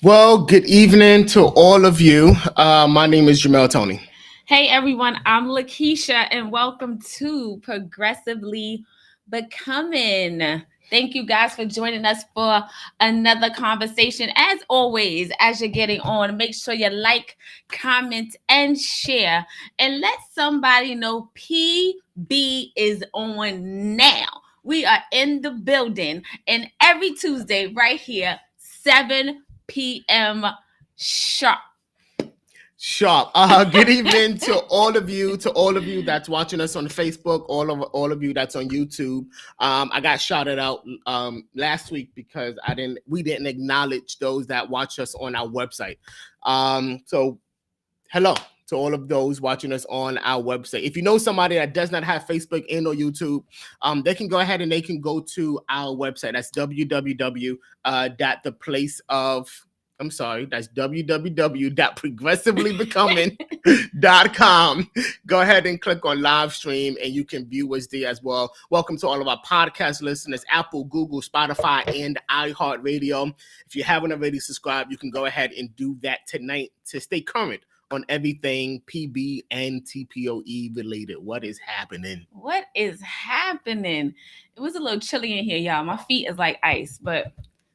Well, good evening to all of you. My name is Jamel Tony. Hey everyone, I'm Lakeisha and welcome to Progressively Becoming. Thank you guys for joining us for another conversation. As always, as you're getting on, make sure you like, comment, and share. And let somebody know PB is on now. We are in the building, and every Tuesday right here, 7 p.m. sharp. Good evening to all of you that's watching us on Facebook, all of you that's on YouTube. I got shouted out last week because we didn't acknowledge those that watch us on our website. So hello to all of those watching us on our website. If you know somebody that does not have Facebook and or YouTube, they can go ahead and they can go to our website. That's www.progressivelybecoming.com. Go ahead and click on live stream and you can view us there as well. Welcome to all of our podcast listeners, Apple, Google, Spotify, and iHeartRadio. If you haven't already subscribed, you can go ahead and do that tonight to stay current on everything PB and TPOE related. What is happening? It was a little chilly in here, y'all. My feet is like ice, but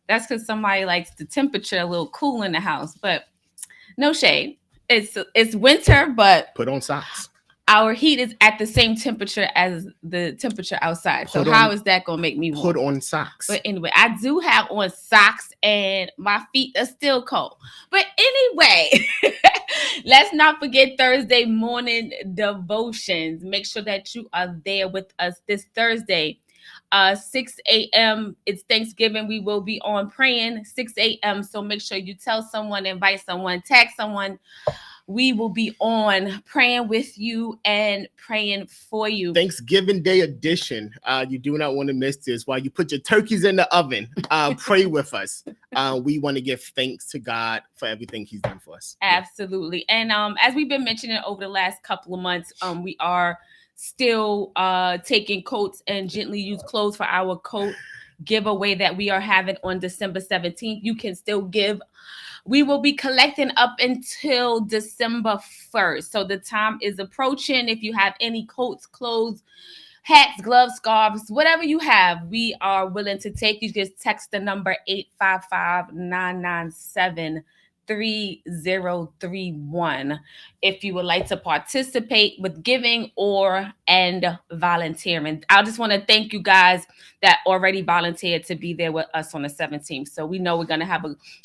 that's because somebody likes the temperature a little cool in the house. But no shade. It's winter, but put on socks. Our heat is at the same temperature as the temperature outside. So how is that going to make me warm? Put on socks. But anyway, I do have on socks and my feet are still cold. But anyway, let's not forget Thursday morning devotions. Make sure that you are there with us this Thursday. 6 a.m. It's Thanksgiving. We will be on praying 6 a.m. So make sure you tell someone, invite someone, tag someone. We will be on praying with you and praying for you. Thanksgiving Day edition. You do not want to miss this. While you put your turkeys in the oven, pray with us. We want to give thanks to God for everything he's done for us. Absolutely. And as we've been mentioning over the last couple of months, we are still taking coats and gently used clothes for our coat giveaway that we are having on December 17th. You can still give. We will be collecting up until December 1st. So the time is approaching. If you have any coats, clothes, hats, gloves, scarves, whatever you have, we are willing to take. You just text the number 855-997-3031 if you would like to participate with giving and volunteering. I just want to thank you guys that already volunteered to be there with us on the 17th. So we know we're going to have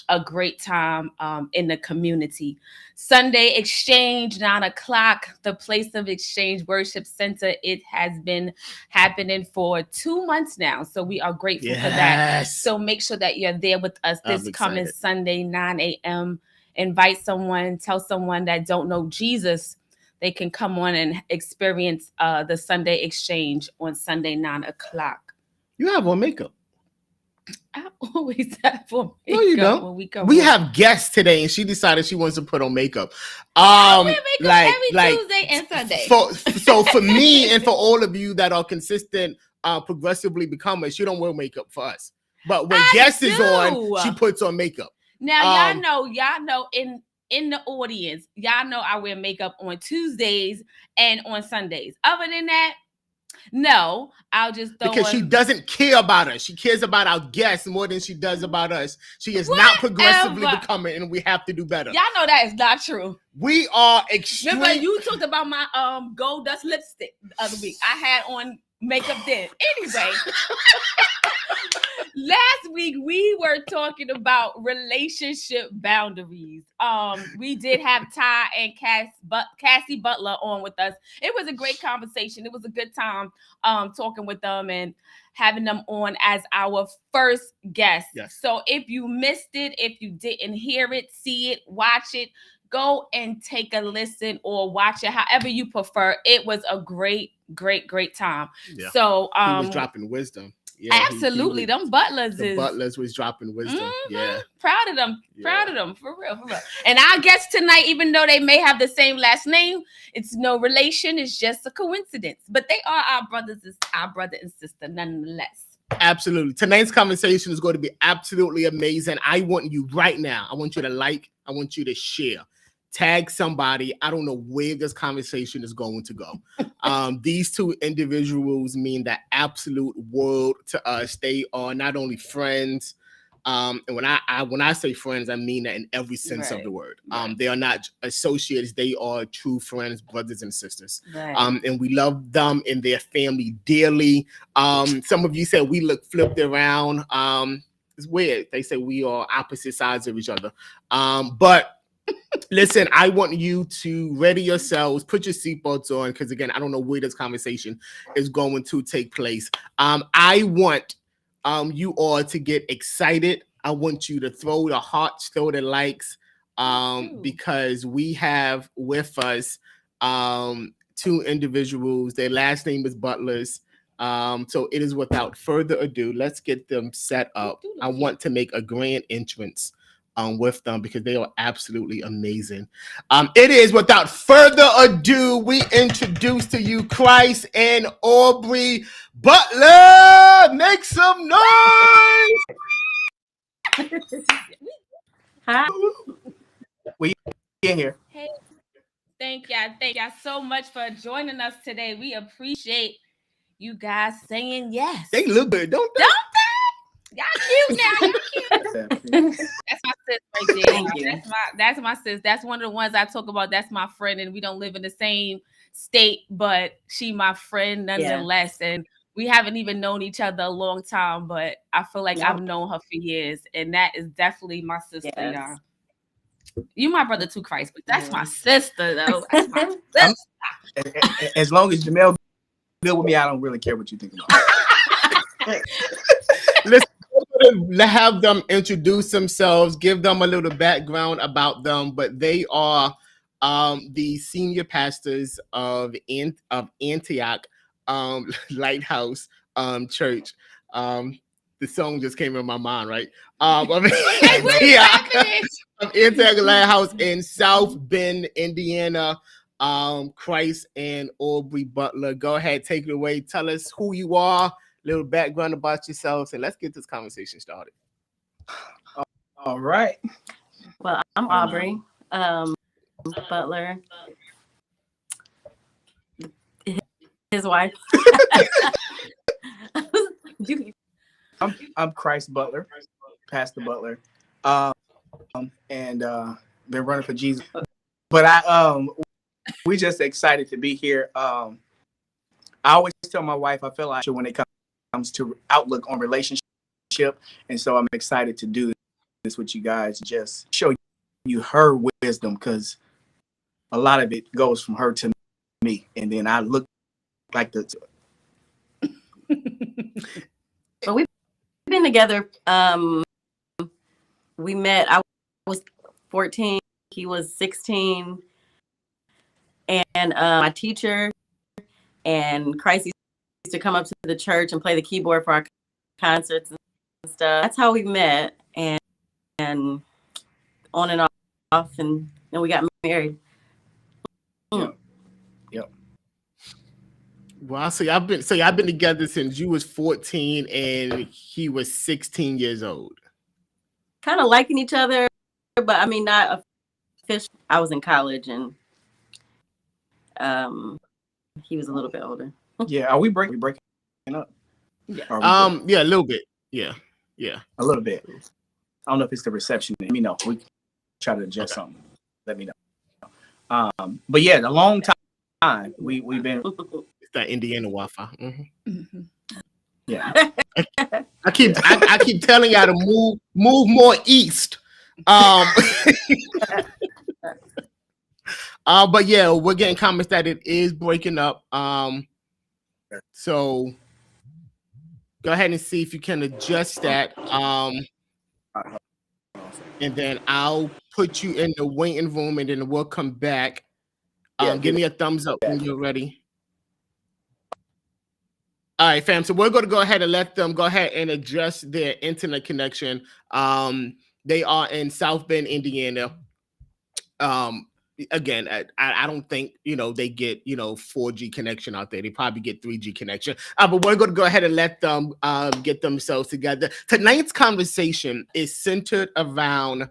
a great time in the community. Sunday Exchange, 9 o'clock, the Place of Exchange Worship Center. It has been happening for 2 months now. So we are grateful for that. So make sure that you're there with us this coming Sunday, 9 a.m. Invite someone, tell someone that don't know Jesus. They can come on and experience the Sunday Exchange on Sunday, 9 o'clock. You have on makeup. I always have on makeup. No, you don't. When we come we have guests today, and she decided she wants to put on makeup. I wear makeup every Tuesday and Sunday. So for me and for all of you that are consistent, progressively becomers, you don't wear makeup for us. But when I guest is do. on, she puts on makeup. Now y'all know in the audience, y'all know I wear makeup on Tuesdays and on Sundays. Other than that, no, I'll just throw Because she doesn't care about us. She cares about our guests more than she does about us. She is not progressively becoming, and we have to do better. Y'all know that is not true. We are extreme. Remember, you talked about my gold dust lipstick the other week. I had on makeup then. Anyway. Last week we were talking about relationship boundaries. We did have Ty and Cassie Butler on with us. It was a great conversation. It was a good time talking with them and having them on as our first guest. Yes. So if you missed it, if you didn't hear it, see it, watch it, go and take a listen or watch it however you prefer. It was a great time. Yeah. So he was dropping wisdom. Yeah, absolutely. Them Butlers Butlers was dropping wisdom. Mm-hmm. Yeah. Proud of them. Yeah. Proud of them. For real. And our guests tonight, even though they may have the same last name, it's no relation. It's just a coincidence. But they are our brother and sister nonetheless. Absolutely. Tonight's conversation is going to be absolutely amazing. I want you right now. I want you to like. I want you to share. Tag somebody. I don't know where this conversation is going to go. These two individuals mean the absolute world to us. They are not only friends, and when I say friends, I mean that in every sense of the word. They are not associates. They are true friends, brothers and sisters. Right. And we love them and their family dearly. Some of you said we look flipped around. It's weird. They say we are opposite sides of each other. But listen, I want you to ready yourselves, put your seatbelts on, because again, I don't know where this conversation is going to take place. I want you all to get excited. I want you to throw the hearts, throw the likes, because we have with us two individuals. Their last name is Butlers. So it is without further ado, let's get them set up. I want to make a grand entrance with them because they are absolutely amazing. It is without further ado, we introduce to you Christ and Aubrey Butler. Make some noise. Hi. We in here. Hey, thank y'all so much for joining us today. We appreciate you guys saying yes. They look good, don't they? Y'all cute now. Y'all cute. That's my sis right there. Thank you. That's my sis. That's one of the ones I talk about. That's my friend, and we don't live in the same state, but she my friend nonetheless. Yeah. And we haven't even known each other a long time, but I feel like I've known her for years, and that is definitely my sister, y'all. You my brother too, Christ, but that's my sister though. That's my sister. As long as Jamel good with me, I don't really care what you think about. Listen, have them introduce themselves, give them a little background about them, but they are the senior pastors of Antioch Lighthouse Church. The song just came in my mind, right? Of Antioch Lighthouse in South Bend, Indiana. Christ and Aubrey Butler. Go ahead, take it away. Tell us who you are, little background about yourselves, and let's get this conversation started. All right. Well, I'm Aubrey Butler, his wife. I'm Christ Butler, Pastor Butler, and been running for Jesus. But we just excited to be here. I always tell my wife I feel like when it comes to outlook on relationship, and so I'm excited to do this with you guys. Just show you her wisdom, because a lot of it goes from her to me, and then I look like the. But we've been together. We met. I was 14. He was 16. And my teacher and Christ used to come up to the church and play the keyboard for our concerts and stuff. That's how we met, and on and off, and then we got married. Yep. Wow, so y'all been together since you was 14 and he was 16 years old. Kind of liking each other, but I mean, not official. I was in college and he was a little bit older. Yeah, are we breaking up? Yeah. Yeah, a little bit. Yeah. A little bit. I don't know if it's the reception. Let me know. We can try to adjust something. Let me know. But yeah, a long time we've been. It's that Indiana Wi-Fi. Mm-hmm. Yeah. I keep telling y'all to move more east. But yeah, we're getting comments that it is breaking up. So go ahead and see if you can adjust that. And then I'll put you in the waiting room, and then we'll come back. Give me a thumbs up when you're ready. All right, fam. So we're going to go ahead and let them go ahead and adjust their internet connection. They are in South Bend, Indiana. Again, I don't think they get 4G connection out there. They probably get 3G connection. But we're going to go ahead and let them get themselves together. Tonight's conversation is centered around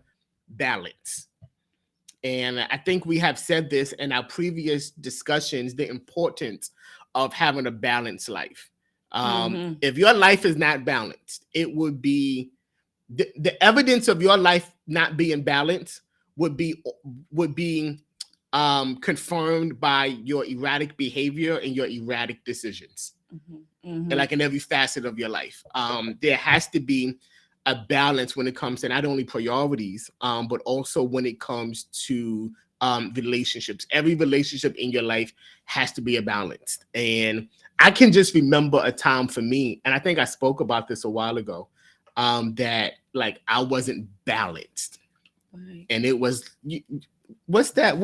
balance. And I think we have said this in our previous discussions, the importance of having a balanced life. If your life is not balanced, it would be the evidence of your life not being balanced would be confirmed by your erratic behavior and your erratic decisions. And like in every facet of your life, there has to be a balance when it comes to not only priorities, but also when it comes to relationships. Every relationship in your life has to be a balance. And I can just remember a time for me, and I think I spoke about this a while ago, that like I wasn't balanced. Right. And it was, what's that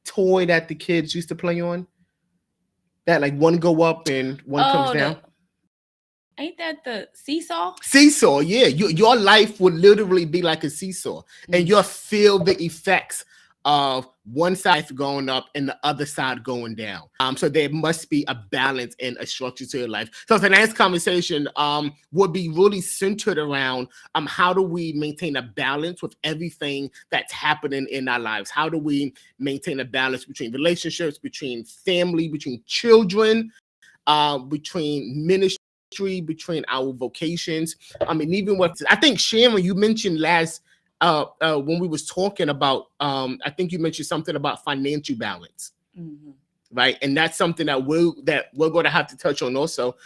toy that the kids used to play on? That like one go up and one comes down. Ain't that the seesaw? Seesaw, yeah. Your life would literally be like a seesaw, and you'll feel the effects of one side going up and the other side going down. So there must be a balance and a structure to your life. So tonight's conversation would be really centered around how do we maintain a balance with everything that's happening in our lives? How do we maintain a balance between relationships, between family, between children, between ministry, between our vocations? I mean, even what I think, Sharon, you mentioned last when we was talking about, I think you mentioned something about financial balance, right? And that's something that we're going to have to touch on also,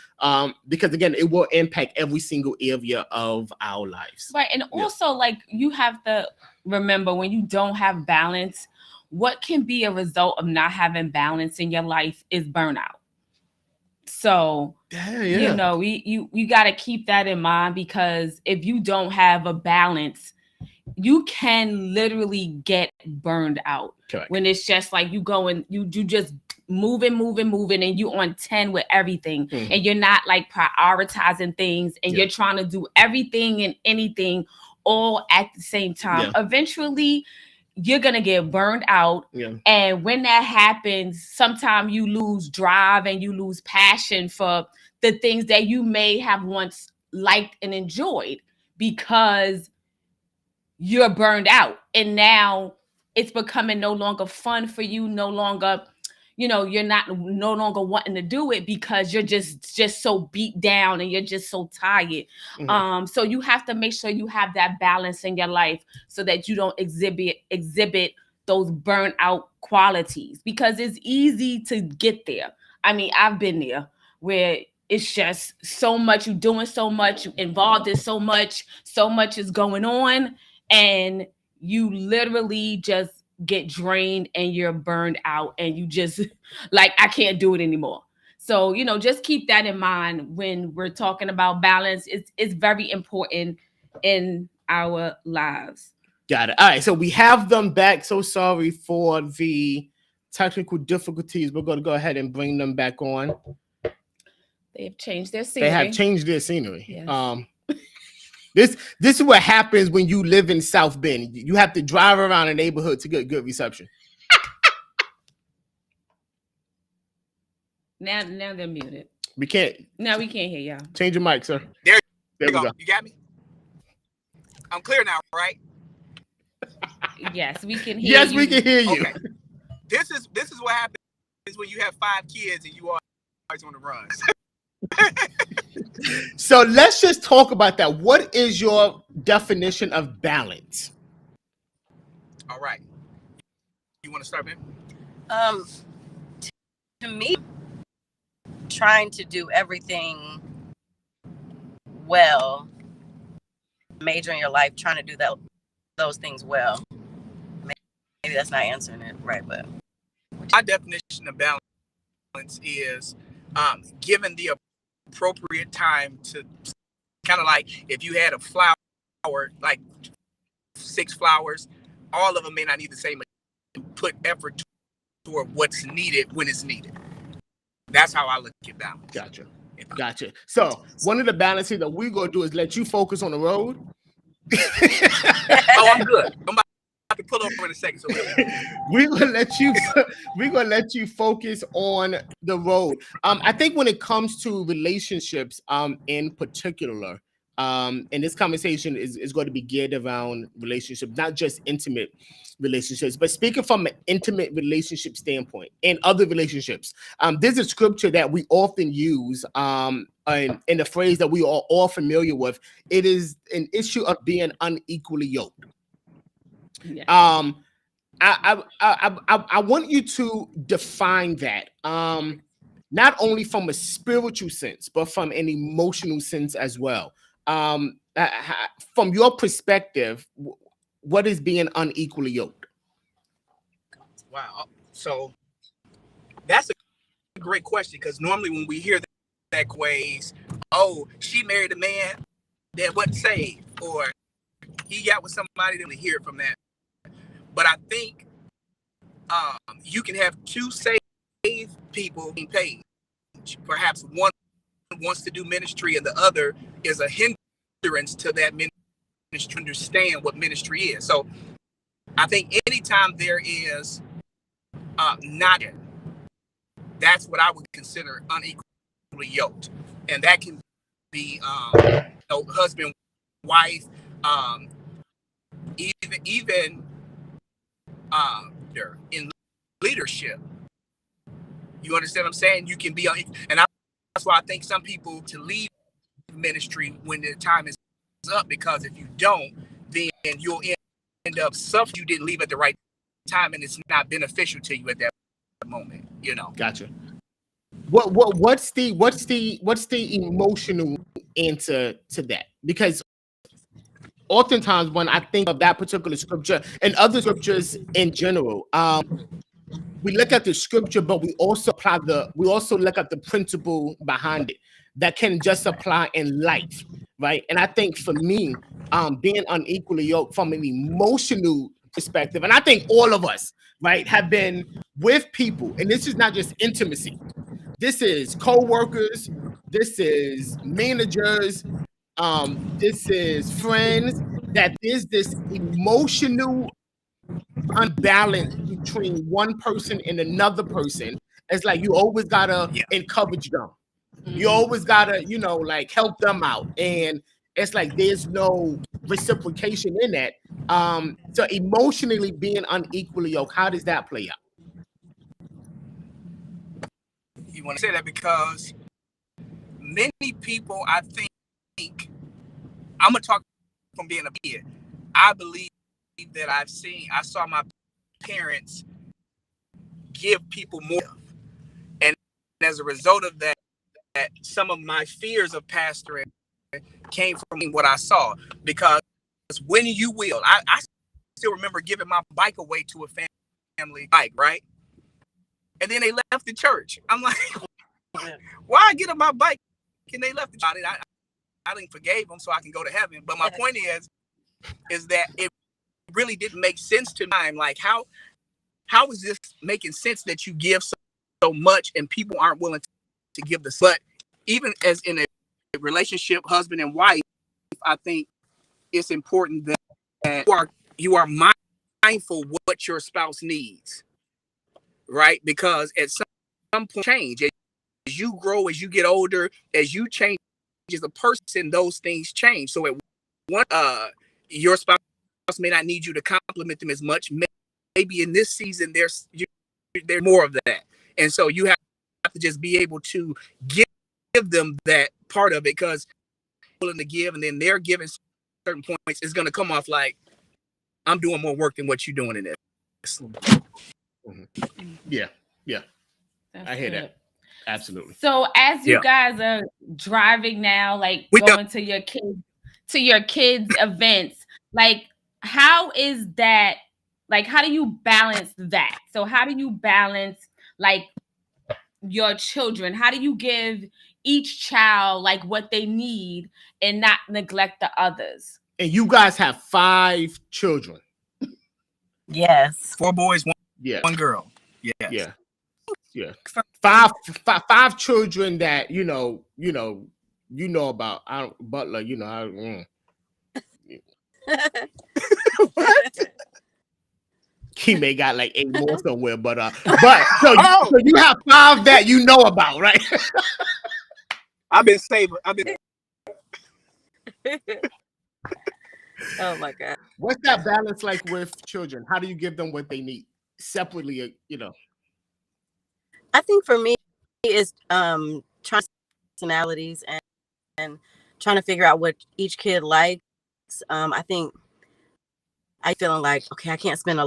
because again, it will impact every single area of our lives. Right, and also like you have to remember when you don't have balance, what can be a result of not having balance in your life is burnout. So, you know, you got to keep that in mind, because if you don't have a balance, you can literally get burned out. Correct. When it's just like you just moving, and you on 10 with everything, and you're not like prioritizing things, and you're trying to do everything and anything all at the same time. Eventually, you're gonna get burned out. And when that happens, sometimes you lose drive and you lose passion for the things that you may have once liked and enjoyed, because you're burned out, and now it's becoming no longer fun for you, no longer, you're no longer wanting to do it because you're just so beat down and you're just so tired. So you have to make sure you have that balance in your life so that you don't exhibit those burnout qualities, because it's easy to get there. I mean, I've been there where it's just so much, you're doing so much, you're involved in so much is going on, and you literally just get drained and you're burned out, and you just like, I can't do it anymore. So, just keep that in mind when we're talking about balance. It's very important in our lives. Got it. All right. So we have them back. So sorry for the technical difficulties. We're going to go ahead and bring them back on. They have changed their scenery. Yes. This is what happens when you live in South Bend. You have to drive around a neighborhood to get good reception. Now they're muted. We can't. Now we can't hear y'all. Change your mic, sir. There we you go. go. You got me? I'm clear now, right? Yes, we can hear you. Yes, we can hear you. Okay. This is what happens when you have 5 kids and you are always on the run. So let's just talk about that. What is your definition of balance? All right. You want to start, man? To me, trying to do everything well, major in your life, trying to do those things well. Maybe that's not answering it right, but my definition of balance is given the appropriate time to kind of like if you had a flower, like 6 flowers, all of them may not need the same. Put effort toward what's needed when it's needed. That's how I look at balance. Gotcha. So one of the balances that we're gonna do is let you focus on the road. Oh, I'm good. I'm about to pull over in a second. So we're gonna let you focus on the road. I think when it comes to relationships, in particular, and this conversation is going to be geared around relationships, not just intimate relationships, but speaking from an intimate relationship standpoint and other relationships. There's a scripture that we often use, and the phrase that we are all familiar with. It is an issue of being unequally yoked. Yeah. I want you to define that, not only from a spiritual sense, but from an emotional sense as well. From your perspective, what is being unequally yoked? Wow. So that's a great question, because normally when we hear that ways, oh, she married a man that wasn't saved, or he got with somebody that we hear from that. But I think you can have 2 saved people being paid. Perhaps one wants to do ministry and the other is a hindrance to that ministry, understand what ministry is. So I think anytime there is not, that's what I would consider unequally yoked. And that can be husband, wife, even in leadership. You understand what I'm saying? You can be, and that's why I think some people to leave ministry when their time is up, because if you don't, then you'll end up suffering. You didn't leave at the right time, and it's not beneficial to you at that moment. You know. Gotcha. What's the emotional answer to that? Because oftentimes when I think of that particular scripture and other scriptures in general, we look at the scripture, but we also look at the principle behind it that can just apply in life, right? And I think for me, being unequally yoked from an emotional perspective, and I think all of us, right, have been with people, and this is not just intimacy. This is co-workers, this is managers, this is friends, that there's this emotional unbalance between one person and another person. It's like you always gotta encourage them. You always gotta, like help them out. And it's like there's no reciprocation in that. So emotionally being unequally yoked, how does that play out? You want to say that because many people, I think, I'm gonna talk from being a kid. I believe that I saw my parents give people more, and as a result of that, some of my fears of pastoring came from what I saw. Because when you will, I still remember giving my bike away to a family bike, right? And then they left the church. I'm like, why I get on my bike and they left the church? I didn't forgive them so I can go to heaven. But my point is that it really didn't make sense to me. I'm like, how is this making sense that you give so much and people aren't willing to give this? But even as in a relationship, husband and wife, I think it's important that you are mindful what your spouse needs, right? Because at some point change, as you grow, as you get older, as you change as a person, those things change. So at one, your spouse may not need you to compliment them as much. Maybe in this season, there's more of that. And so you have to just be able to give them that part of it, because willing to give, and then they're giving certain points, it's going to come off like, I'm doing more work than what you're doing in this. Yeah. That's I hear good. that. Absolutely. So as you Yeah. guys are driving now, like We going to your kids' events, like how is that? Like, how do you balance that? So how do you balance like your children? How do you give each child like what they need and not neglect the others? And you guys have 5 children. Yes. 4 boys, Yeah. 1 girl. Yes. Yeah. Five children that you know about. I don't, Butler, what? He may got like 8 more somewhere, but so you have 5 that you know about, right? I've been saving. Oh my God. What's that balance like with children? How do you give them what they need separately? I think for me is trying personalities and trying to figure out what each kid likes. I think I feeling like, okay, I can't spend a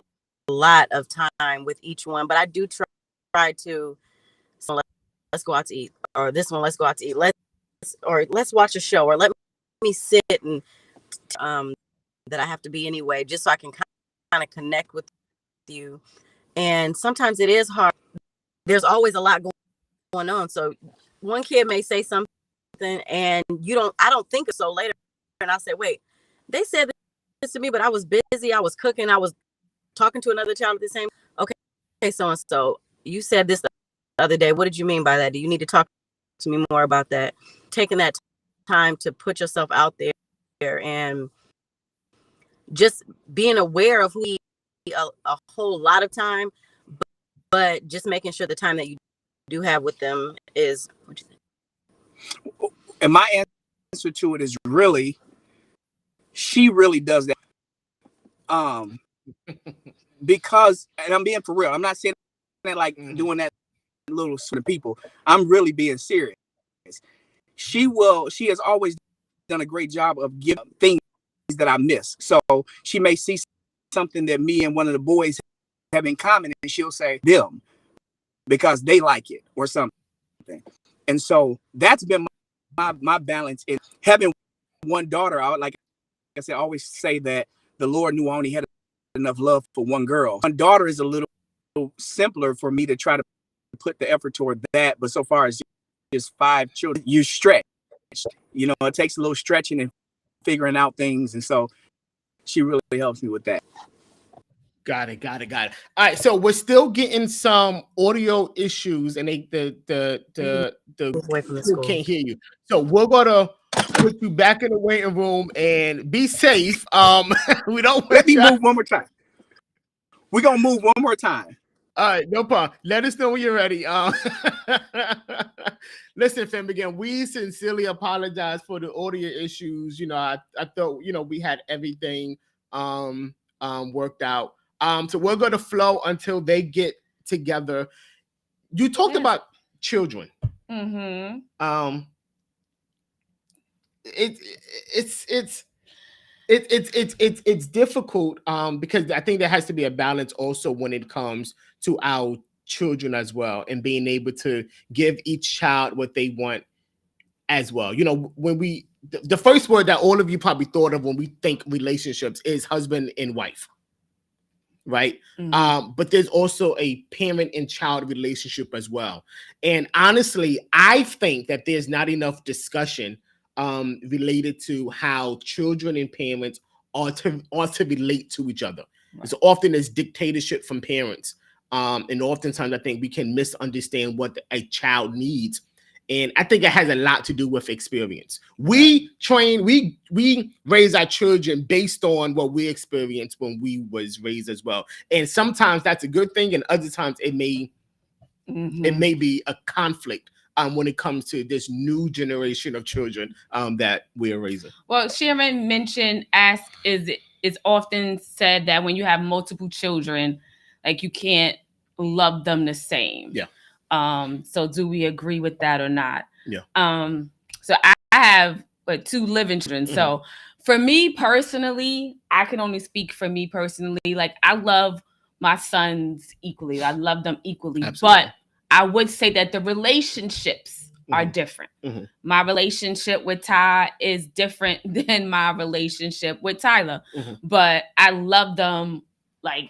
lot of time with each one, but I do try to, so let's go out to eat, or this one, let's go out to eat, let's watch a show, or let me sit and that I have to be anyway, just so I can kind of connect with you. And sometimes it is hard. There's always a lot going on. So one kid may say something and I don't think so later. And I'll say, wait, they said this to me, but I was busy. I was cooking. I was talking to another child at the same. Okay, so you said this the other day. What did you mean by that? Do you need to talk to me more about that? Taking that time to put yourself out there and just being aware of who he a whole lot of time, but just making sure the time that you do have with them is. What you think? And my answer to it is really, she really does that. Because, and I'm being for real. I'm not saying that like doing that little sort of people. I'm really being serious. She has always done a great job of giving things that I miss. So she may see something that me and one of the boys have in common, and she'll say them because they like it or something. And so that's been my balance in having one daughter. Like I said, I always say that the Lord knew I only had enough love for one girl. One daughter is a little simpler for me to try to put the effort toward that. But so far as just 5 children, you stretch. It takes a little stretching and figuring out things. And so she really helps me with that. Got it. All right, so we're still getting some audio issues, and the crew can't hear you. So we're gonna put you back in the waiting room and be safe. We don't let me move one more time. We're gonna move one more time. All right, no problem. Let us know when you're ready. Listen, fam, again, we sincerely apologize for the audio issues. I thought we had everything worked out. So we're going to flow until they get together. You talked about children. Mm-hmm. It's difficult because I think there has to be a balance also when it comes to our children as well, and being able to give each child what they want as well. When the first word that all of you probably thought of when we think relationships is husband and wife. Right. Mm-hmm. But there's also a parent and child relationship as well. And honestly, I think that there's not enough discussion related to how children and parents ought to relate to each other. Right. So often there's dictatorship from parents. And oftentimes I think we can misunderstand what a child needs. And I think it has a lot to do with experience. We raise our children based on what we experienced when we was raised as well. And sometimes that's a good thing, and other times it may be a conflict when it comes to this new generation of children that we're raising? Well, Sharon mentioned it's often said that when you have multiple children, like you can't love them the same. Yeah. So do we agree with that or not? Yeah. So I have 2 living children. Mm-hmm. So for me personally, I can only speak for me personally. Like I love my sons equally. I love them equally. Absolutely. But I would say that the relationships are different. Mm-hmm. My relationship with Ty is different than my relationship with Tyler. Mm-hmm. But I love them like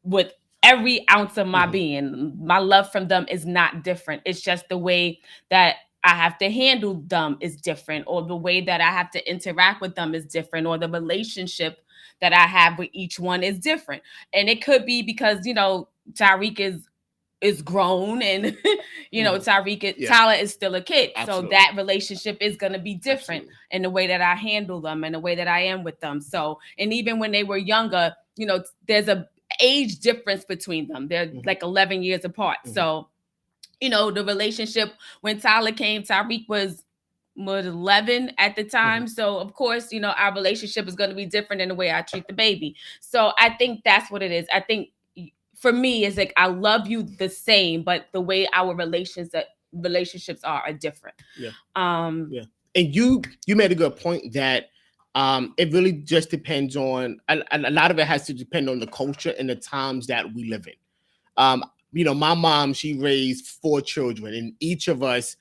with every ounce of my being. My love from them is not different. It's just the way that I have to handle them is different, or the way that I have to interact with them is different, or the relationship that I have with each one is different. And it could be because, you know, Tyreek is grown and, you know, Tyler is still a kid. Absolutely. So that relationship is going to be different in the way that I handle them and the way that I am with them. So, and even when they were younger, you know, there's a age difference between them. They're like 11 years apart. So, you know, the relationship when Tyler came, Tyreek was 11 at the time. So of course, you know, our relationship is going to be different in the way I treat the baby. So I think that's what it is. I think for me, it's like, I love you the same, but the way our relationships are different. Yeah. And you made a good point that it really just depends on, a lot of it has to depend on the culture and the times that we live in. You know, my mom, she raised 4 children, and each of us,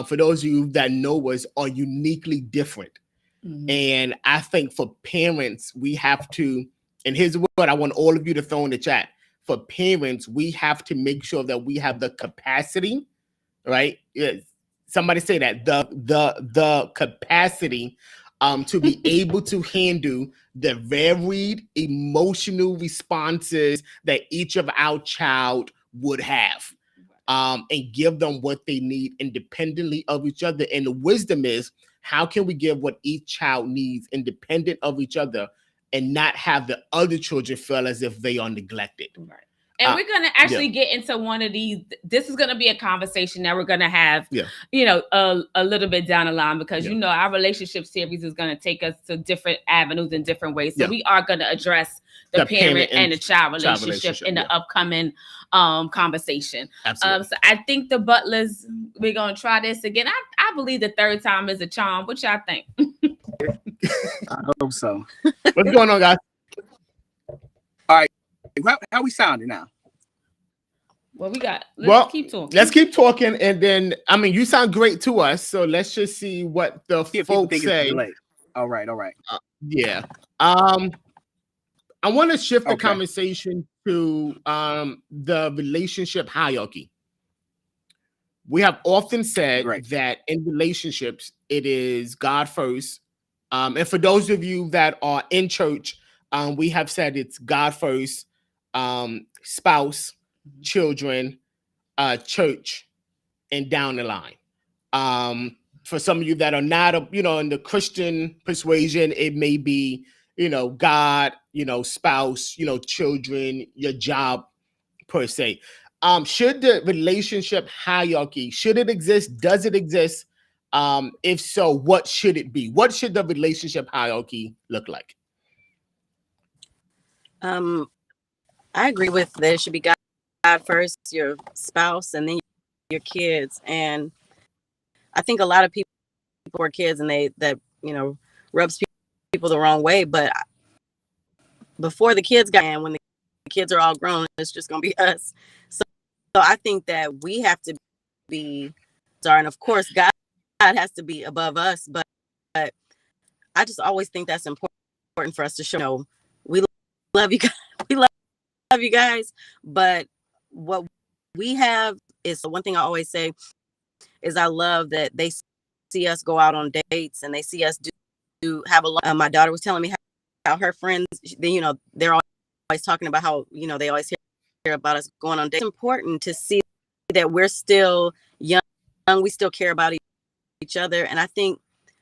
for those of you that know us, are uniquely different. And I think for parents, we have to, and here's what I want all of you to throw in the chat. For parents, we have to make sure that we have the capacity, right? Somebody say that, the capacity to be able to handle the varied emotional responses that each of our child would have, and give them what they need independently of each other. And the wisdom is, how can we give what each child needs independent of each other and not have the other children feel as if they are neglected? Right. And we're going to actually get into one of these. This is going to be a conversation that we're going to have, you know, a little bit down the line, because, you know, our relationship series is going to take us to different avenues in different ways. So we are going to address the parent and the child relationship in the upcoming conversation. So I think the Butlers, we're going to try this again. I believe the 3rd time is a charm. What y'all think? I hope so. What's going on, guys? All right. How we sounding now? Well, let's keep talking. Let's keep talking, and then, I mean, you sound great to us, so let's just see what the folks say. All right. Yeah. I want to shift the conversation to the relationship hierarchy. We have often said that in relationships, it is God first. And for those of you that are in church, we have said it's God first, spouse, children, church, and down the line. For some of you that are not, you know, in the Christian persuasion, it may be, you know, God, you know, spouse, you know, children, your job per se. Should the relationship hierarchy, should it exist? Does it exist? If so, what should it be? What should the relationship hierarchy look like? I agree with that. It should be God first, your spouse, and then your kids. And I think a lot of people are kids, and that you know, rubs people the wrong way. But before the kids got in, when the kids are all grown, it's just gonna be us. So I think that we have to be, and of course God has to be above us. But I just always think that's important for us to show. You know, we love you guys. We love you guys, but what we have is, the one thing I always say is, I love that they see us go out on dates, and they see us do have a my daughter was telling me how her friends, you know, they're always talking about how, you know, they always hear about us going on dates. It's important to see that we're still young, we still care about each other. And I think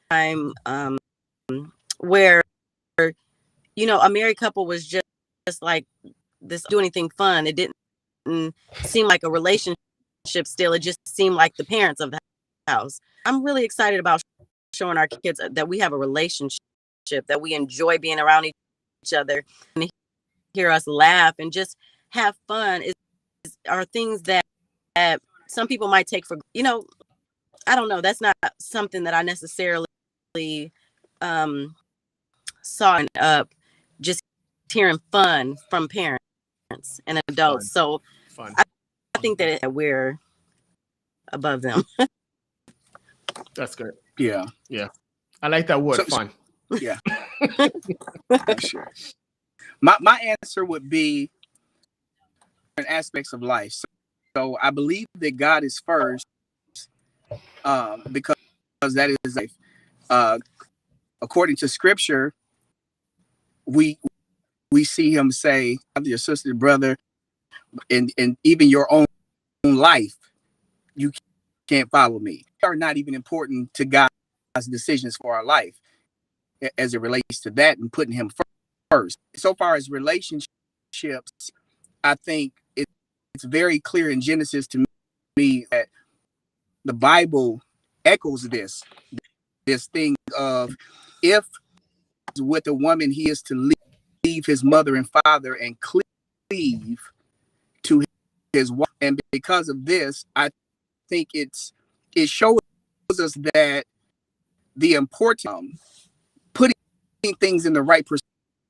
I'm where, you know, a married couple was just like this, do anything fun. It didn't seem like a relationship still. It just seemed like the parents of the house. I'm really excited about showing our kids that we have a relationship, that we enjoy being around each other, and hear us laugh and just have fun are things that some people might take for, I don't know. That's not something that I necessarily saw up just hearing fun from parents and adults. So Fun. I think that we're above them. That's good. Yeah. I like that word, fun. Yeah. Sure. My answer would be in aspects of life. So I believe that God is first, because that is life. According to Scripture, we see Him say, "Your sister, brother, and even your own life, you can't follow me." They are not even important to God's decisions for our life, as it relates to that and putting Him first. So far as relationships, I think it's very clear in Genesis to me that the Bible echoes this thing of, if with a woman he is to leave his mother and father and cleave to his wife. And because of this, I think it shows us that the importance putting things in the right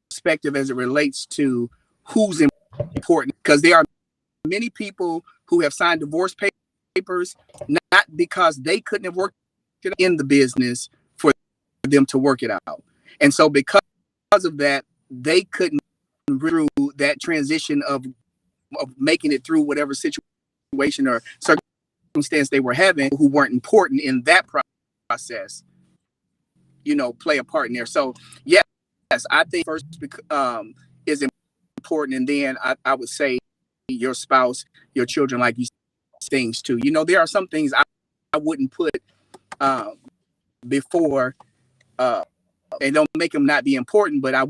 perspective as it relates to who's important, because there are many people who have signed divorce papers not because they couldn't have worked in the business for them to work it out, and so because of that, they couldn't through that transition of making it through whatever situation or circumstance they were having, who weren't important in that process, play a part in there. So yes, I think first is important, and then I would say your spouse, your children, like you things too. There are some things I wouldn't put before, and don't make them not be important, but I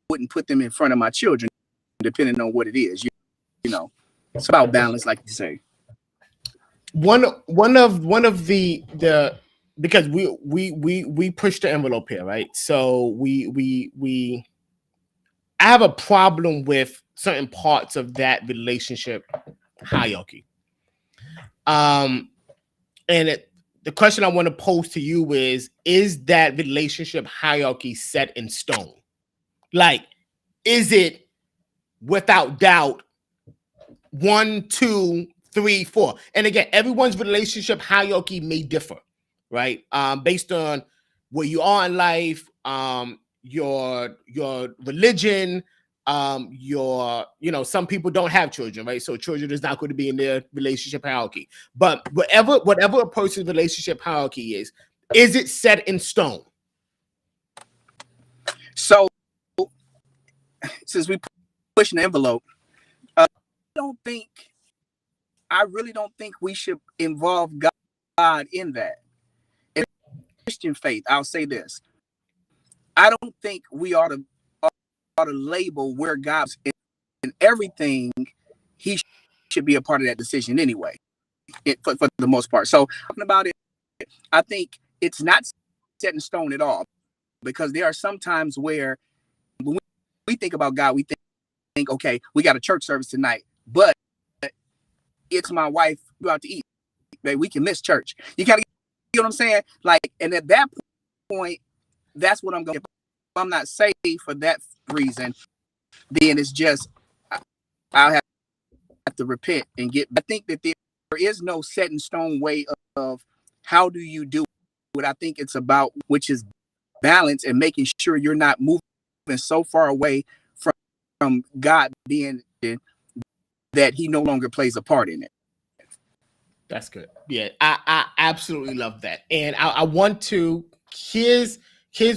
wouldn't put them in front of my children, depending on what it is. It's about balance, like you say. One of the because we push the envelope here, right? So I have a problem with certain parts of that relationship hierarchy. And the question I want to pose to you is that relationship hierarchy set in stone? Like, is it without doubt 1, 2, 3, 4? And again, everyone's relationship hierarchy may differ, right? Based on where you are in life, your religion, some people don't have children, right? So children is not going to be in their relationship hierarchy. But whatever a person's relationship hierarchy is it set in stone? So since we push an envelope, I really don't think we should involve God in that. In Christian faith, I'll say this: I don't think we ought to label where God's in everything. He should be a part of that decision anyway, for the most part. So talking about it, I think it's not set in stone at all, because there are some times where when we think about God, we think, okay, we got a church service tonight, but it's my wife, go out to eat. Babe, we can miss church. You kind of get what I'm saying? Like, and at that point, that's what I'm going to. If I'm not saved for that reason, then it's just, I'll have to repent and get. I think that there is no set in stone way of how do you do what I think it's about, which is balance and making sure you're not moving so far away from God being that He no longer plays a part in it. That's good. Yeah, I absolutely love that. And I want to, here's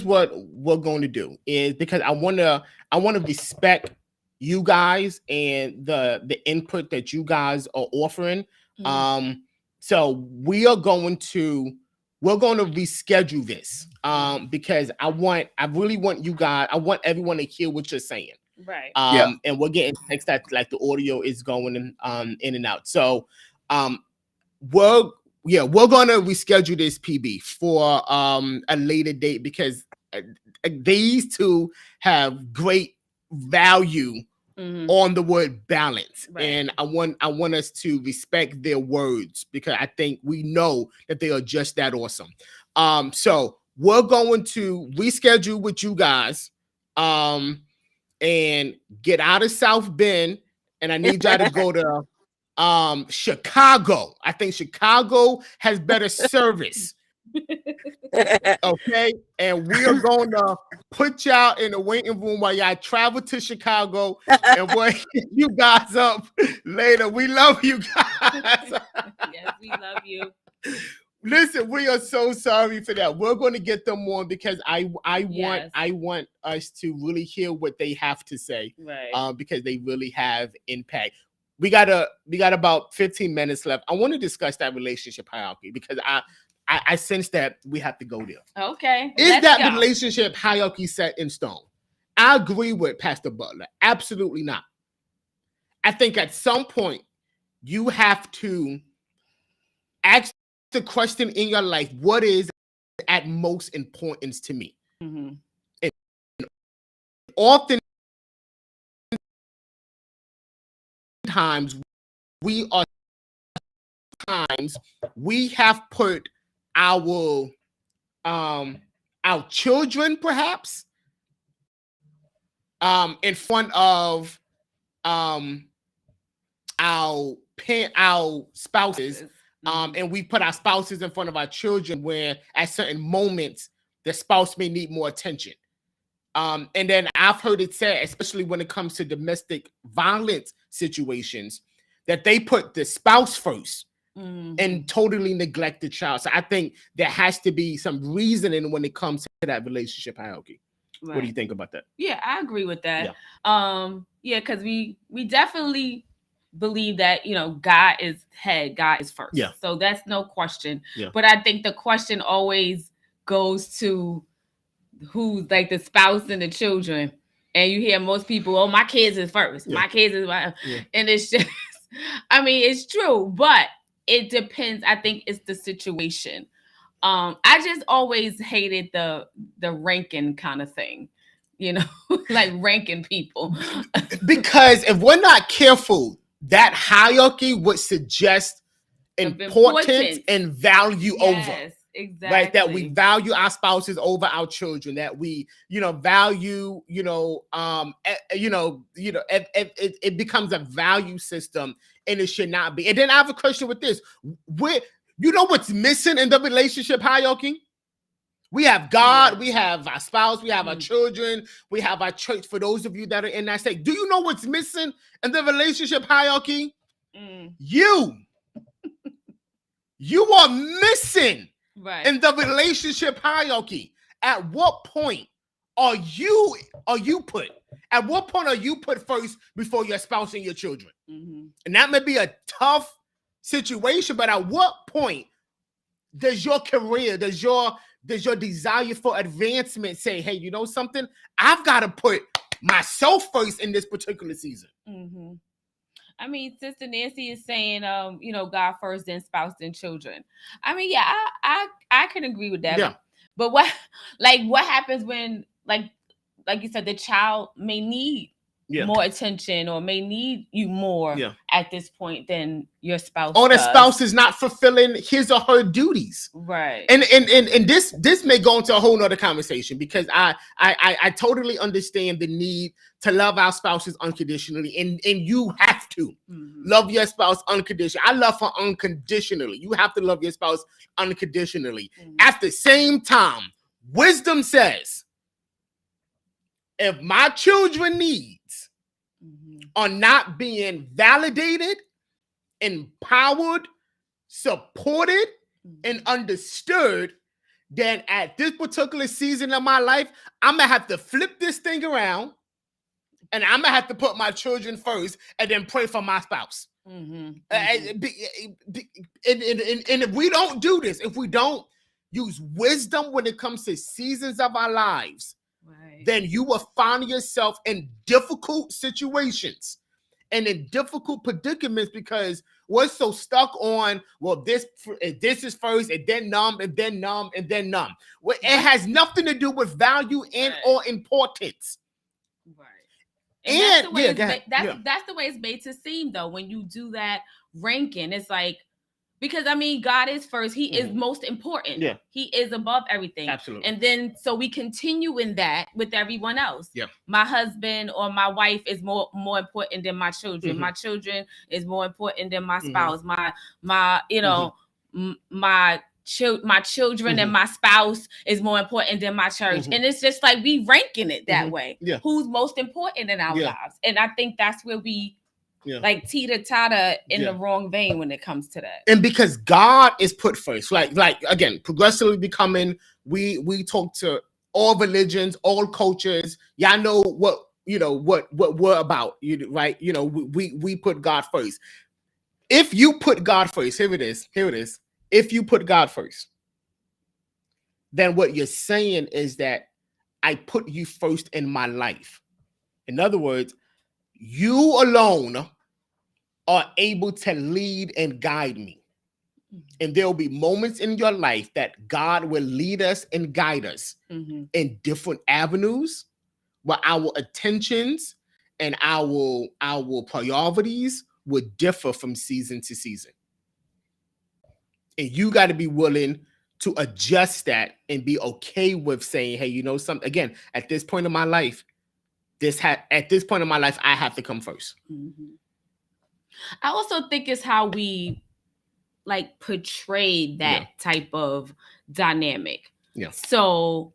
what we're going to do, is because I want to respect you guys and the input that you guys are offering. Mm-hmm. So we're going to reschedule this because I really want you guys, I want everyone to hear what you're saying. Right. And we're getting text that like the audio is going in and out. So we're gonna reschedule this PB for a later date because these two have great value on the word balance. Right. And I want us to respect their words because I think we know that they are just that awesome. So we're going to reschedule with you guys and get out of South Bend, and I need y'all to go to Chicago. I think Chicago has better service. Okay, and we are going to put y'all in the waiting room while y'all travel to Chicago, and we'll hit you guys up later. We love you guys. Yes, we love you. Listen, we are so sorry for that. We're going to get them on because I Yes. want us to really hear what they have to say, Right. because they really have impact. We got about 15 minutes left. I want to discuss that relationship hierarchy because I sense that we have to go there. Okay. Is let's that go. relationship hierarchy set in stone? I agree with Pastor Butler. Absolutely not. I think at some point you have to ask the question in your life, what is at most importance to me? Mhm. And often times we have put our children perhaps in front of our spouses, and we put our spouses in front of our children where at certain moments the spouse may need more attention. And then I've heard it said, especially when it comes to domestic violence situations, that they put the spouse first and totally neglect the child. So I think there has to be some reasoning when it comes to that relationship hierarchy. Right. What do you think about that? Yeah, I agree with that. Yeah, because we definitely believe that, you know, God is head, God is first. Yeah. So that's no question. Yeah. But I think the question always goes to who's like the spouse and the children. And you hear most people, oh, my kids is first. Yeah. My kids is my, Yeah. and it's just, I mean, it's true, but it depends. I think it's the situation. I just always hated the ranking kind of thing, you know, like ranking people. Because if we're not careful, that hierarchy would suggest importance and value over. Exactly. Right, that we value our spouses over our children, that we, you know, value, you know, it becomes a value system, and it should not be. And then I have a question with this: you know what's missing in the relationship hierarchy? We have God, we have our spouse, we have our children, we have our church. For those of you that are in that state, do you know what's missing in the relationship hierarchy? You are missing. Right. In the relationship hierarchy. At what point are you put? At what point are you put first before your spouse and your children? And that may be a tough situation, but at what point does your career, does your desire for advancement say, hey, you know something? I've got to put myself first in this particular season. I mean, Sister Nancy is saying, you know, God first, then spouse, then children. I mean, yeah, I can agree with that. Yeah. But what happens when, like you said, the child may need more attention or may need you more at this point than your spouse. Or the spouse is not fulfilling his or her duties. Right. And this may go into a whole nother conversation because I totally understand the need to love our spouses unconditionally, and you have to love your spouse unconditionally. I love her unconditionally. You have to love your spouse unconditionally. At the same time, wisdom says, if my children needs are not being validated, empowered, supported, and understood, then at this particular season of my life, I'm gonna have to flip this thing around, and I'm gonna have to put my children first, and then pray for my spouse. And if we don't do this, if we don't use wisdom when it comes to seasons of our lives, then you will find yourself in difficult situations and in difficult predicaments because We're so stuck on, well, this is first, and then numb, and then numb, and then numb. Well, it has nothing to do with value and or importance. Right. And that's the way yeah, it's go ahead. that's the way it's made to seem, though, when you do that ranking. It's like, because I mean, God is first. He is most important. Yeah. He is above everything. Absolutely. And then so we continue in that with everyone else. Yeah. My husband or my wife is more important than my children. Mhm. My children is more important than my Mhm. spouse. My you know, my children and my spouse is more important than my church. And it's just like we ranking it that way. Yeah. Who's most important in our lives? And I think that's where we like teeter-totter in the wrong vein when it comes to that. And because God is put first, like again, progressively becoming, we talk to all religions, all cultures. Y'all know what we're about, right? We put God first. If you put God first, here it is. If you put God first, then what you're saying is that I put you first in my life. In other words, you alone are able to lead and guide me. And there will be moments in your life that God will lead us and guide us in different avenues where our attentions and our priorities would differ from season to season. And you got to be willing to adjust that and be okay with saying, hey, something, again, at this point in my life, I have to come first. I also think it's how we like portray that type of dynamic. Yeah. So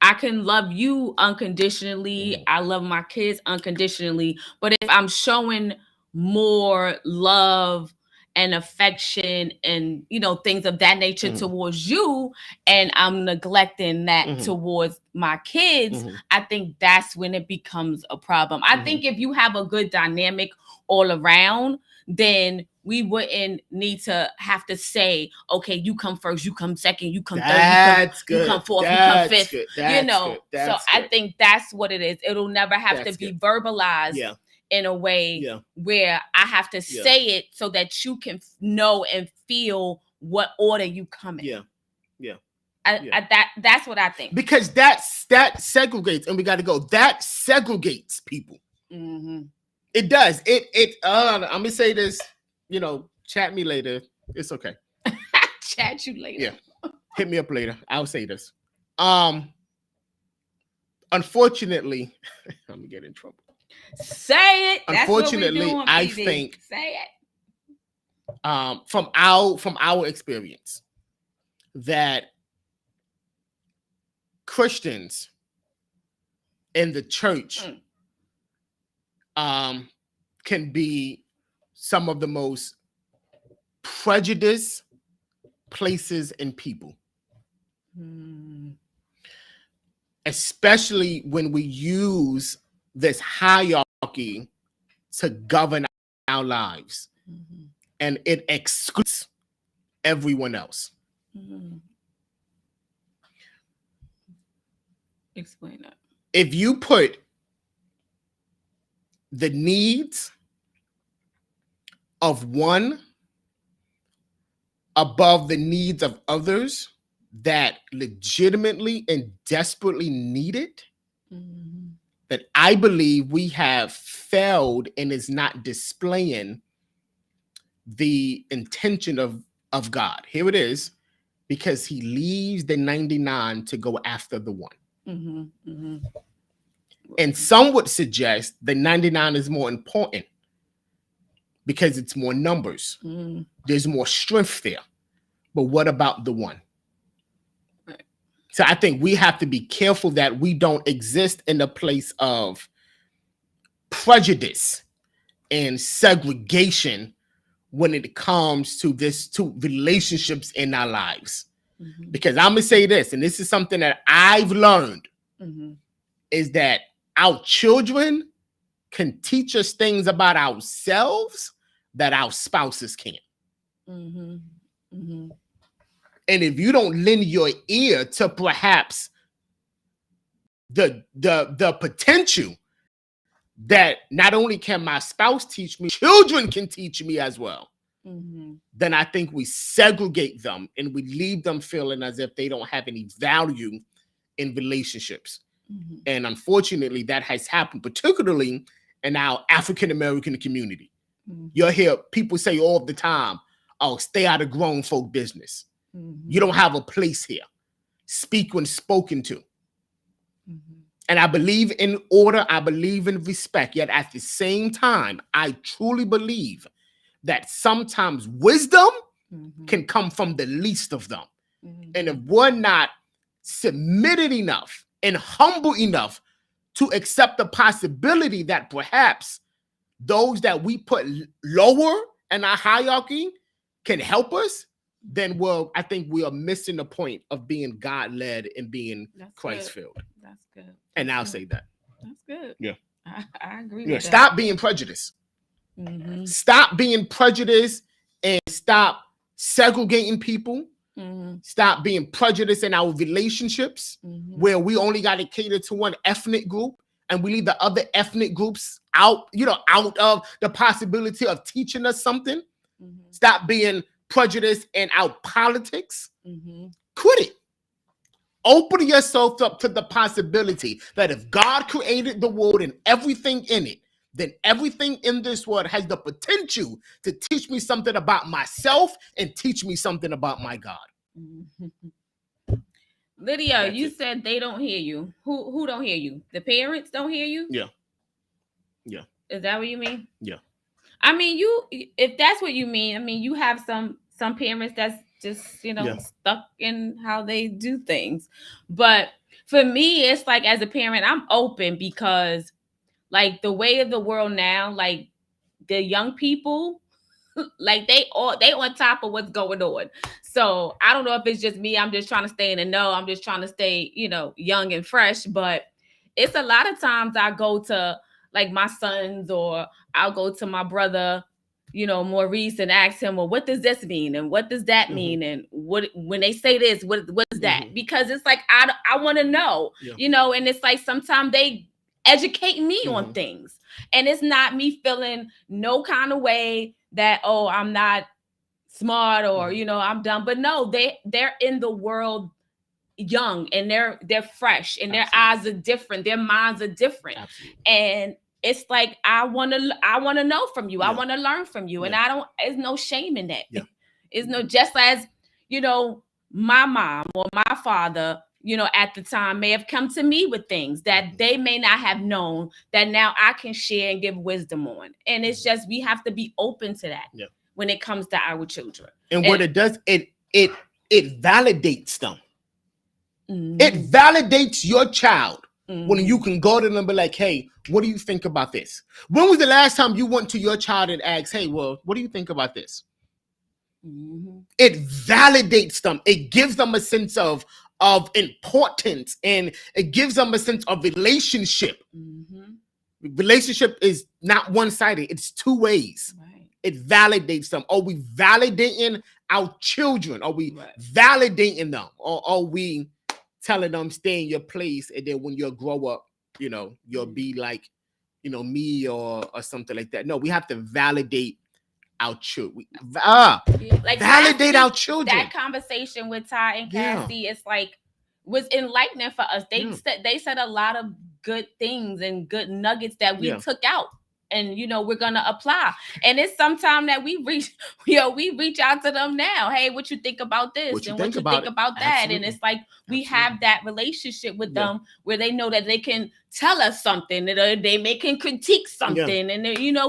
I can love you unconditionally. I love my kids unconditionally. But if I'm showing more love and affection and things of that nature towards you, and I'm neglecting that towards my kids, I think that's when it becomes a problem. I think if you have a good dynamic all around, then we wouldn't need to have to say, okay, you come first, you come second, you come third, you come fourth, you come fifth. I think that's what it is. It'll never have to be verbalized in a way where I have to say it so that you can know and feel what order you come in. That's what I think. Because that segregates, and we got to go. That segregates people. It does. I'm gonna say this. Chat me later. It's okay. Chat you later. Yeah. Hit me up later. I'll say this. Unfortunately, I'm gonna get in trouble. Say it. Unfortunately, that's what I doing, think say it. From our experience, that Christians in the church can be some of the most prejudiced places and people. Especially when we use this hierarchy to govern our lives. And it excludes everyone else. Explain that. If you put the needs of one above the needs of others that legitimately and desperately need it, that I believe we have failed and is not displaying the intention of God. Here it is, because he leaves the 99 to go after the one. And some would suggest the 99 is more important because it's more numbers. There's more strength there. But what about the one? Right. So I think we have to be careful that we don't exist in a place of prejudice and segregation when it comes to relationships in our lives. Because I'm gonna say this, and this is something that I've learned, is that our children can teach us things about ourselves that our spouses can't. And if you don't lend your ear to perhaps the potential that not only can my spouse teach me, children can teach me as well. then I think we segregate them and we leave them feeling as if they don't have any value in relationships. And unfortunately, that has happened, particularly in our African-American community. You'll hear people say all the time, oh, stay out of grown folk business. You don't have a place here. Speak when spoken to. And I believe in order. I believe in respect. Yet at the same time, I truly believe that sometimes wisdom can come from the least of them. And if we're not submitted enough and humble enough to accept the possibility that perhaps those that we put lower in our hierarchy can help us, then I think we are missing the point of being God-led and being Christ-filled. That's good. And I'll say that. That's good. Yeah. I agree Yeah. with that. Stop being prejudiced. Stop being prejudiced and stop segregating people. Stop being prejudiced in our relationships where we only got to cater to one ethnic group and we leave the other ethnic groups out, out of the possibility of teaching us something. Stop being prejudiced in our politics. Quit it. Open yourself up to the possibility that if God created the world and everything in it, then everything in this world has the potential to teach me something about myself and teach me something about my God. Lydia, That's you it. said they don't hear you. Who don't hear you? The parents don't hear you? Yeah. Yeah. Is that what you mean? Yeah. I mean, if that's what you mean, I mean, you have some parents that's just, stuck in how they do things. But for me, it's like as a parent, I'm open because like the way of the world now, like the young people, like they on top of what's going on. So I don't know if it's just me. I'm just trying to stay in the know. I'm just trying to stay, young and fresh. But it's a lot of times I go to like my sons or I'll go to my brother, Maurice, and ask him, well, what does this mean? And what does that mean? And when they say this, what's that? Because it's like, I want to know, and it's like sometimes they educate me on things. And it's not me feeling no kind of way that, oh, I'm not smart or, I'm dumb. But no, they're in the world young and they're fresh and their eyes are different. Their minds are different. And it's like, I want to know from you. I want to learn from you. And there's no shame in that. It's no, just as, my mom or my father, at the time may have come to me with things that they may not have known that now I can share and give wisdom on. And it's just, we have to be open to that when it comes to our children. And what it does, it validates them. It validates your child when you can go to them and be like, hey, what do you think about this? When was the last time you went to your child and asked, hey, well, what do you think about this? It validates them. It gives them a sense of importance, and it gives them a sense of relationship. Relationship is not one-sided. It's two ways. It validates them. Are we validating our children? Are we validating them? Or are we telling them stay in your place, and then when you grow up, you'll be like, me or something like that? No, we have to validate our children. Like validate our children. That conversation with Ty and Cassie, it's like was enlightening for us. They said a lot of good things and good nuggets that we took out. And we're gonna apply. And it's sometime that we reach out to them now. Hey, what you think about this? What you think about that? Absolutely. And it's like we have that relationship with them where they know that they can tell us something, that they may can critique something, and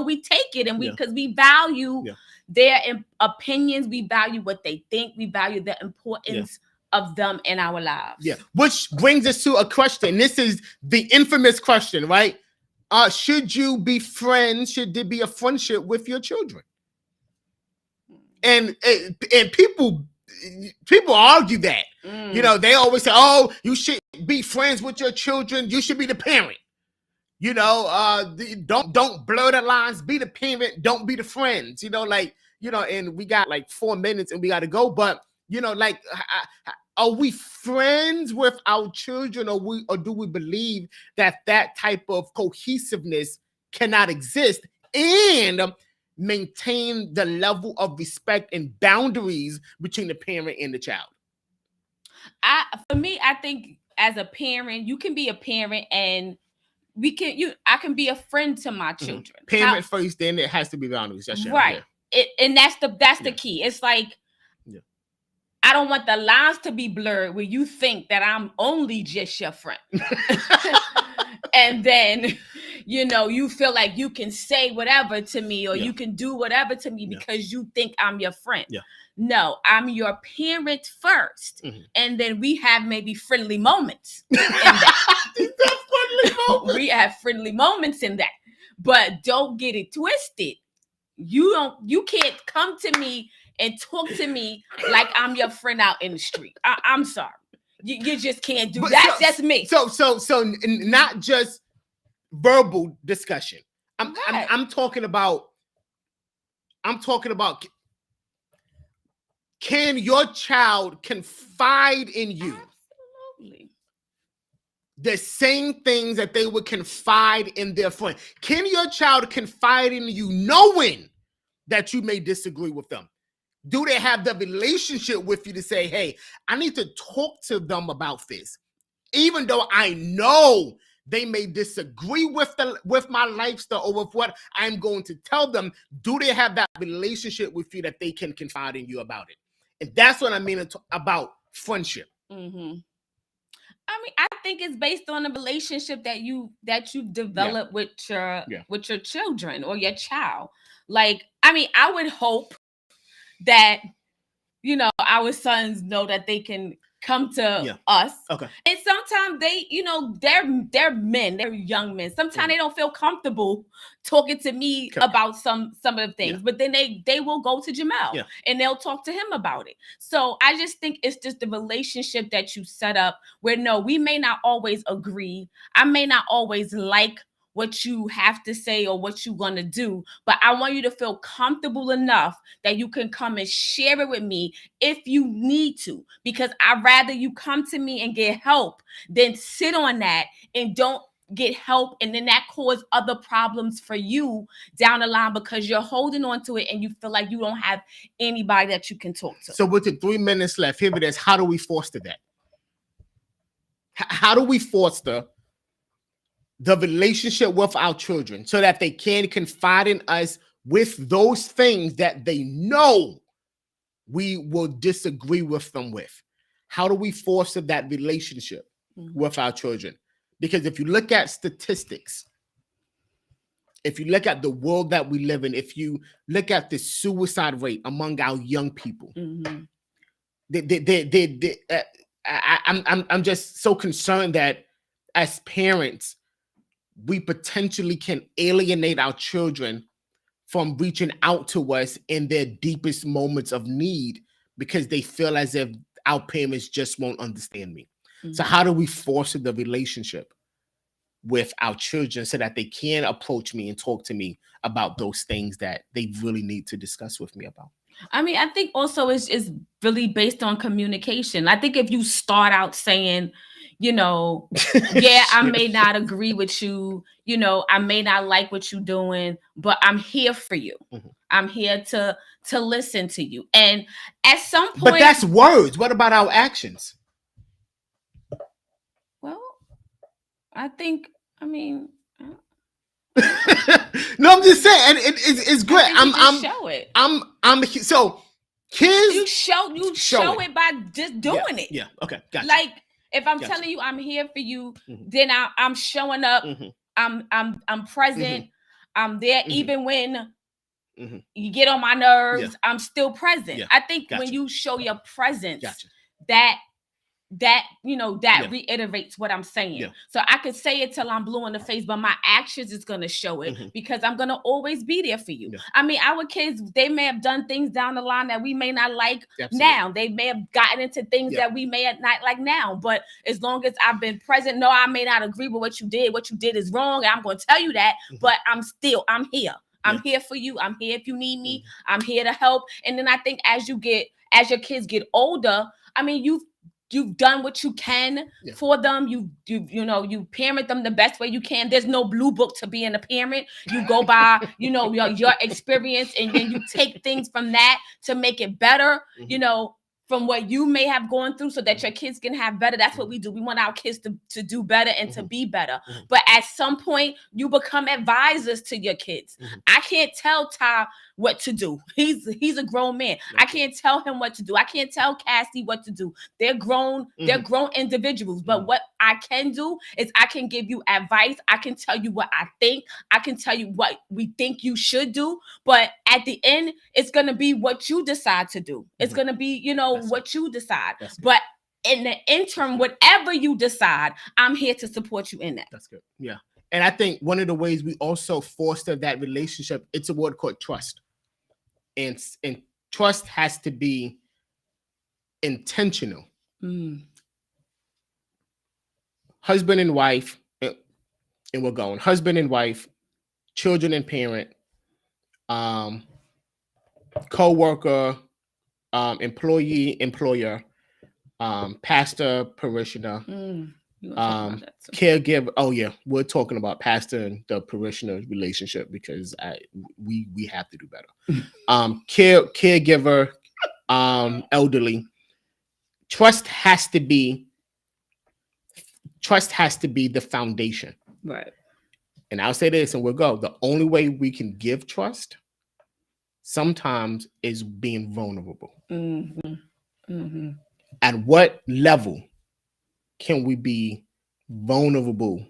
we take it, and because we value their opinions, we value what they think, we value the importance of them in our lives. Which brings us to a question. This is the infamous question, right? Should you be friends? Should there be a friendship with your children? And people argue that. They always say, "Oh, you should be friends with your children. You should be the parent." Don't blur the lines. Be the parent. Don't be the friends. And we got like 4 minutes and we got to go. But are we friends with our children, or do we believe that type of cohesiveness cannot exist? And maintain the level of respect and boundaries between the parent and the child? For me, I think as a parent, you can be a parent and I can be a friend to my children. Parent first, then it has to be boundaries. That's right. Yeah. And that's the key. It's like, I don't want the lines to be blurred where you think that I'm only just your friend. And then, you feel like you can say whatever to me or you can do whatever to me because you think I'm your friend. Yeah. No, I'm your parent first. And then we have maybe friendly moments in that. We have friendly moments in that. But don't get it twisted. You can't come to me and talk to me like I'm your friend out in the street. I'm sorry. You just can't do that. That's me. So not just verbal discussion. I'm talking about can your child confide in you? Absolutely. The same things that they would confide in their friend. Can your child confide in you knowing that you may disagree with them? Do they have the relationship with you to say, hey, I need to talk to them about this? Even though I know they may disagree with my lifestyle or with what I'm going to tell them, do they have that relationship with you that they can confide in you about it? And that's what I mean about friendship. I think it's based on the relationship that you've developed with your children or your child. Like, I would hope that our sons know that they can come to us. Okay. And sometimes they, they're men, they're young men. Sometimes they don't feel comfortable talking to me about some of the things. But then they will go to Jamel and they'll talk to him about it. So I just think it's just the relationship that you set up where we may not always agree. I may not always like what you have to say or what you're going to do, but I want you to feel comfortable enough that you can come and share it with me if you need to, because I'd rather you come to me and get help than sit on that and don't get help, and then that cause other problems for you down the line because you're holding on to it and you feel like you don't have anybody that you can talk to. So with the 3 minutes left, here it is. How do we foster that? How do we foster the relationship with our children so that they can confide in us with those things that they know we will disagree with them with? How do we foster that relationship with our children? Because if you look at statistics, if you look at the world that we live in, if you look at the suicide rate among our young people, I'm just so concerned that as parents, we potentially can alienate our children from reaching out to us in their deepest moments of need because they feel as if our parents just won't understand me. So how do we foster the relationship with our children so that they can approach me and talk to me about those things that they really need to discuss with me about? I think also it's really based on communication. I think if you start out saying, I may not agree with you, I may not like what you're doing, but I'm here for you. I'm here to listen to you. And at some point, but that's words. What about our actions? Well, I think, no, I'm just saying, and it's great. Show it. So kids, you show it by just doing it. Yeah. Okay. Gotcha. Like if I'm telling you I'm here for you, then I'm showing up. I'm present. I'm there even when you get on my nerves. I'm still present. Yeah. I think when you show your presence, that reiterates what I'm saying. So I could say it till I'm blue in the face, but my actions is going to show it because I'm going to always be there for you. Our kids, they may have done things down the line that we may not like now. They may have gotten into things that we may not like now, but as long as I've been present, no, I may not agree with what you did. What you did is wrong. And I'm going to tell you that, but I'm here. I'm here for you. I'm here if you need me. I'm here to help. And then I think as your kids get older, you've done what you can for them. You parent them the best way you can. There's no blue book to being a parent. You go by, your experience, and then you take things from that to make it better, from what you may have gone through, so that your kids can have better. That's what we do. We want our kids to do better and to be better. But at some point, you become advisors to your kids. I can't tell Ty what to do. He's a grown man. I can't tell him what to do. I can't tell Cassie what to do. They're grown individuals. But what I can do is I can give you advice. I can tell you what I think. I can tell you what we think you should do. But at the end, it's going to be what you decide to do. It's going to be, what you decide. But in the interim, whatever you decide, I'm here to support you in that. That's good. Yeah. And I think one of the ways we also foster that relationship, it's a word called trust. And trust has to be intentional. Husband and wife, and we're going husband and wife, children and parent, co-worker, employee, employer, pastor, parishioner, caregiver. Oh yeah, we're talking about pastor and the parishioner relationship because we have to do better. Caregiver, elderly. Trust has to be the foundation. Right. And I'll say this and we'll go. The only way we can give trust sometimes is being vulnerable. At what level can we be vulnerable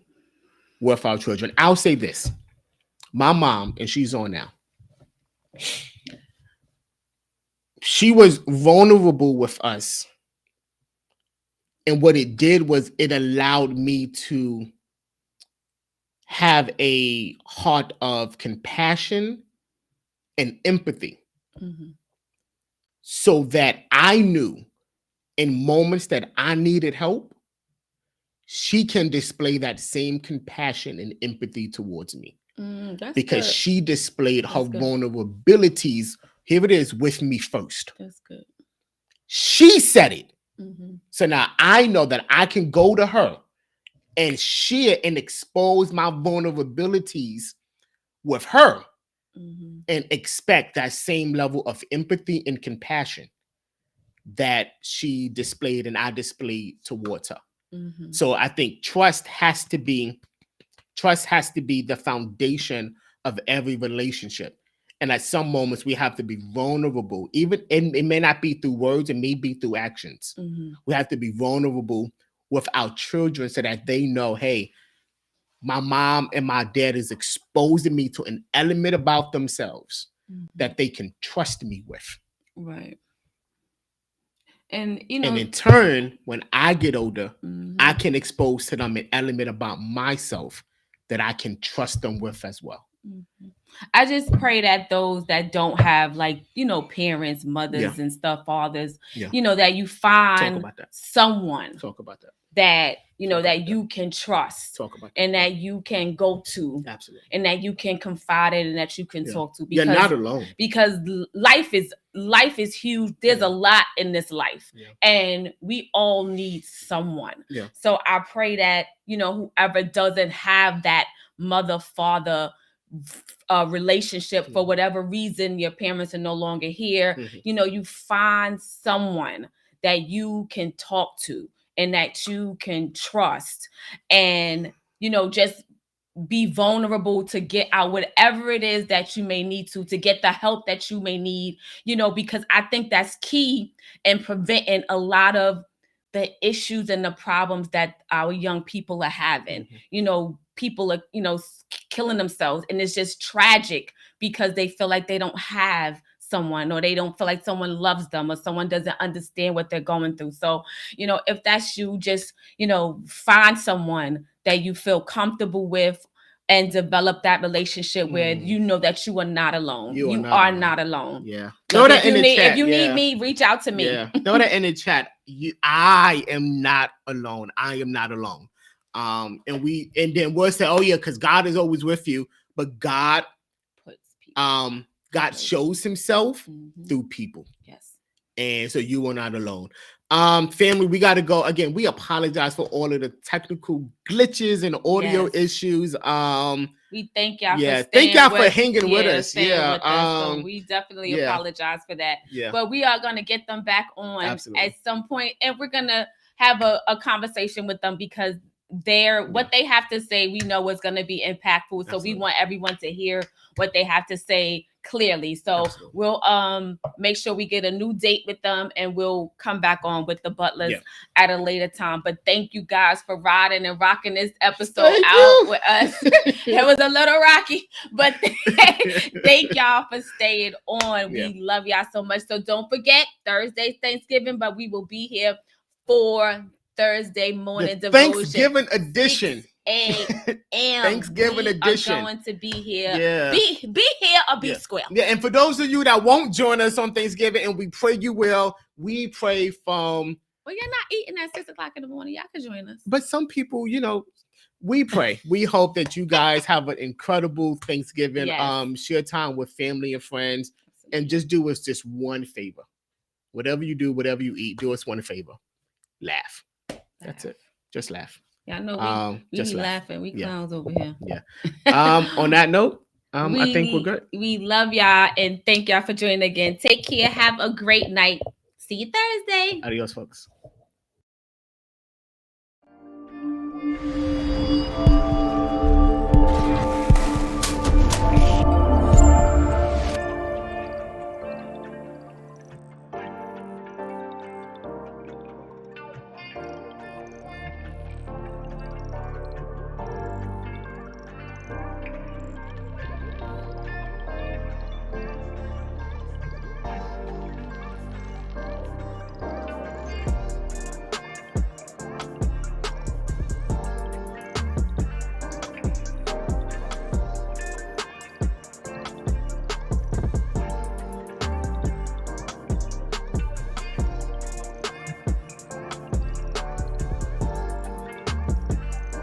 with our children? I'll say this. My mom, and she's on now, she was vulnerable with us. And what it did was it allowed me to have a heart of compassion and empathy, so that I knew in moments that I needed help, she can display that same compassion and empathy towards me. Because good. She displayed her good. vulnerabilities. Here it is, with me first. That's good. She said it. So now I know that I can go to her and share and expose my vulnerabilities with her and expect that same level of empathy and compassion that she displayed and I displayed towards her. So I think trust has to be the foundation of every relationship. And at some moments we have to be vulnerable. Even it may not be through words, it may be through actions. We have to be vulnerable with our children so that they know, hey, my mom and my dad is exposing me to an element about themselves that they can trust me with. Right. And and in turn, when I get older, I can expose to them an element about myself that I can trust them with as well. I just pray that those that don't have, like, parents, mothers and stuff, fathers, that you find someone Talk about that. That that you can trust. Talk about and that you can go to. Absolutely. And that you can confide in and that you can talk to. Because, you're not alone. Because life is huge. There's a lot in this life. And we all need someone. So I pray that, whoever doesn't have that mother-father relationship, for whatever reason, your parents are no longer here, you find someone that you can talk to and that you can trust, and just be vulnerable to get out whatever it is that you may need to get the help that you may need, because I think that's key in preventing a lot of the issues and the problems that our young people are having. People are killing themselves, and it's just tragic because they feel like they don't have someone, or they don't feel like someone loves them, or someone doesn't understand what they're going through. So, if that's you, just, find someone that you feel comfortable with and develop that relationship where that you are not alone. You are not alone. Yeah. If you need me, reach out to me. Yeah. Throw that in the chat. I am not alone. I am not alone. And then we'll say, oh yeah, because God is always with you, but God God shows himself through people. Yes. And so you are not alone. Family, we got to go again. We apologize for all of the technical glitches and audio Yes. issues. We thank y'all Yeah, for thank y'all staying for hanging with us. staying Yeah, with us. So we definitely yeah. apologize for that. yeah, But we are going to get them back on Absolutely. at some point, and we're going to have a conversation with them because what they have to say, we know is going to be impactful. So Absolutely. we want everyone to hear what they have to say clearly. So Absolutely. we'll make sure we get a new date with them, and we'll come back on with the Butlers Yeah. at a later time. But thank you guys for riding and rocking this episode Thank out you. with us. It was a little rocky, but thank y'all for staying on. Yeah. We love y'all so much. So don't forget, Thursday's Thanksgiving, but we will be here for Thursday morning The devotion. Thanksgiving edition. 6 a.m. Thanksgiving we edition. are going to be here. Yeah. Be here or be Yeah. square. Yeah, and for those of you that won't join us on Thanksgiving, and we pray you will, we pray from. Well, you're not eating at 6 o'clock in the morning. Y'all can join us. But some people, we pray. We hope that you guys have an incredible Thanksgiving. Yes. Share time with family and friends, and just do us just one favor. Whatever you do, whatever you eat, do us one favor. Laugh. That's it. Just laugh. Yeah, I know we just be laugh. laughing. We Yeah. clowns over here. On that note, I think we're good. We love y'all and thank y'all for joining again. Take care. Have a great night. See you Thursday. Adios, folks.